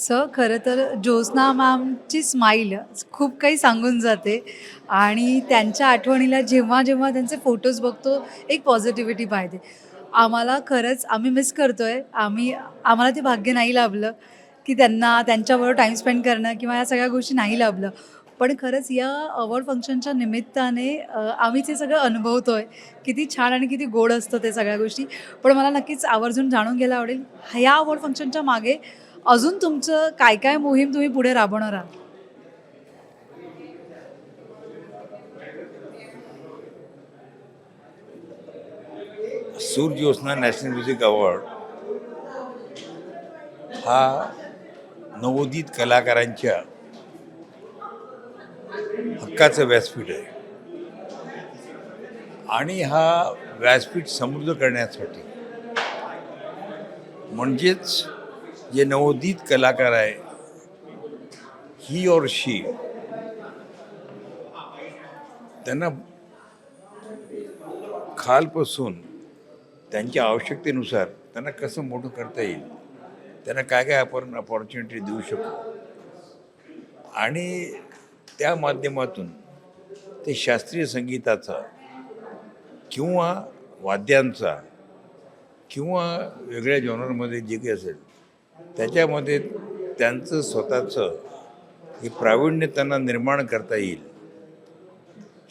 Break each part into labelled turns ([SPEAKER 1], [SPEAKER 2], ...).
[SPEAKER 1] So खरं तर Jyotsna मॅमची smile खूप काही सांगून जाते आणि त्यांच्या आठवणीला जेव्हा जेव्हा त्यांचे फोटोज बघतो एक पॉझिटिव्हिटी पाहिजे. आम्हाला खरंच आम्ही मिस करतोय. आम्हाला ते भाग्य नाही लाभलं, की त्यांना त्यांच्याबरोबर टाईम स्पेंड करणं किंवा या सगळ्या गोष्टी नाही लाभलं. पण खरंच या अवॉर्ड फंक्शनच्या निमित्ताने आम्हीच हे सगळं अनुभवतोय. किती छान आणि किती गोड असतं ते सगळ्या गोष्टी. पण मला नक्कीच आवर्जून जाणून घ्यायला आवडेल, ह्या अवॉर्ड फंक्शनच्या मागे अजून तुमचं काय-काय मोहीम तुम्ही पुढे राबवणार आहात?
[SPEAKER 2] सूर ज्योत्स्ना नॅशनल म्युझिक अवॉर्ड हा नवोदित कलाकारांच्या हक्काचं व्यासपीठ आहे आणि हा व्यासपीठ समृद्ध करण्यासाठी म्हणजेच जे नवोदित कलाकार आहे ही और शी त्यांना खालपासून त्यांच्या आवश्यकतेनुसार त्यांना कसं मोठं करता येईल, त्यांना काय काय आपण अपॉर्च्युनिटी देऊ शकू आणि त्या माध्यमातून ते शास्त्रीय संगीताचा किंवा वाद्यांचा किंवा वेगळ्या जॉनरमध्ये जे काही असेल त्याच्यामध्ये त्यांचं स्वतःचं हे प्रावीण्य त्यांना निर्माण करता येईल,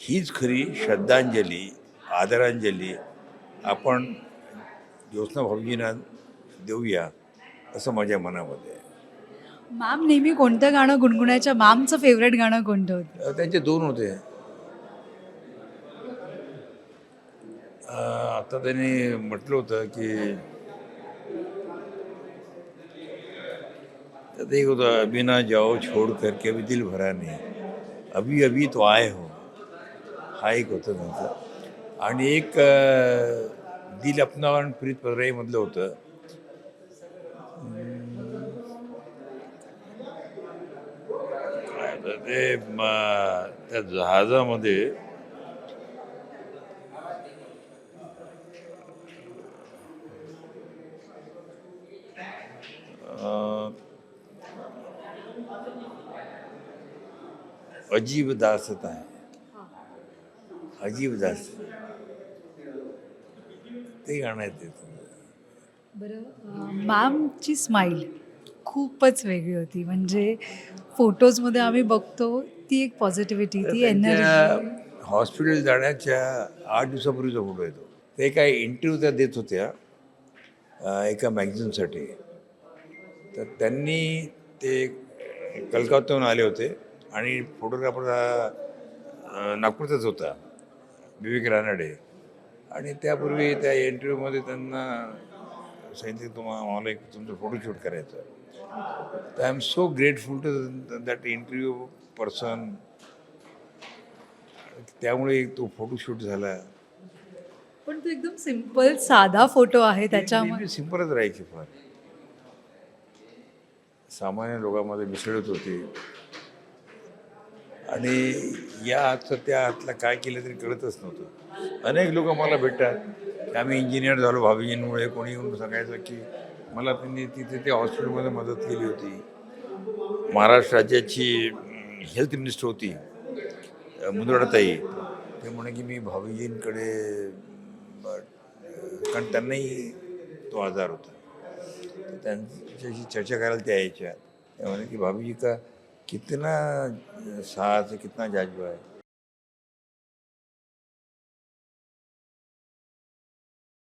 [SPEAKER 2] हीच खरी श्रद्धांजली, आदरांजली आपण ज्योत्स्ना भाऊजींना देऊया असं माझ्या मनामध्ये आहे.
[SPEAKER 1] मॅम नेहमी कोणतं गाणं गुणगुणायच्या? मॅमचं फेव्हरेट गाणं कोणतं होतं?
[SPEAKER 2] त्यांचे दोन होते. आता त्यांनी म्हटलं होतं की त्यात एक होतं, अभी ना जाओ छोड़ कर के अभी दिल भरा नहीं, अभी अभी तो आए हो, हा एक होतं त्यांचं. आणि एक दिल अपना और प्रीत परराईमधलं होतं. काय होतं ते त्या जहाजामध्ये अं, अजीब दास्तां आहे, अजीब दास्तां ते गाणं आहे ते.
[SPEAKER 1] बरं मॅमची स्माईल खूपच वेगळी होती. म्हणजे फोटोजमध्ये आम्ही बघतो ती एक पॉझिटिव्हिटी,
[SPEAKER 2] तर
[SPEAKER 1] ती
[SPEAKER 2] त्यांच्या
[SPEAKER 1] एनर्जी.
[SPEAKER 2] हॉस्पिटल जाण्याच्या 8 दिवसापूर्वीचा फोटो येतो. ते काय इंटरव्ह्यू त्या देत होत्या एका मॅगझिनसाठी. तर त्यांनी ते कलकत्त्याहून आले होते आणि फोटोग्राफर नागपूरचाच होता, विवेक रानडे. आणि त्यापूर्वी त्या इंटरव्ह्यूमध्ये त्यांना सांगितलं मला एक तुमचं फोटोशूट करायचं आहे. तर I am so grateful to that interview person. त्यामुळे तो फोटोशूट झाला.
[SPEAKER 1] पण तो एकदम सिंपल साधा फोटो आहे
[SPEAKER 2] नेहमी
[SPEAKER 1] त्याच्यामध्ये.
[SPEAKER 2] सिंपलच राहायची फार. सामान्य लोकांमध्ये मिसळत होती आणि या हातचं त्या हातला काय केलं तरी कळतच नव्हतं. अनेक लोक मला भेटतात की आम्ही इंजिनियर झालो भाभीजींमुळे. कोणी येऊन सांगायचं की मला त्यांनी तिथे त्या हॉस्पिटलमध्ये मदत केली होती. महाराष्ट्र राज्याची हेल्थ मिनिस्टर होती मुंदडाताई. ते म्हणे की मी भाभीजींकडे कारण त्यांनाही तो आजार होता, तर त्यांच्याशी चर्चा करायला त्या यायच्या. त्या म्हणे की भाभी जी का कितना साथ है, कितना जाज्बा है.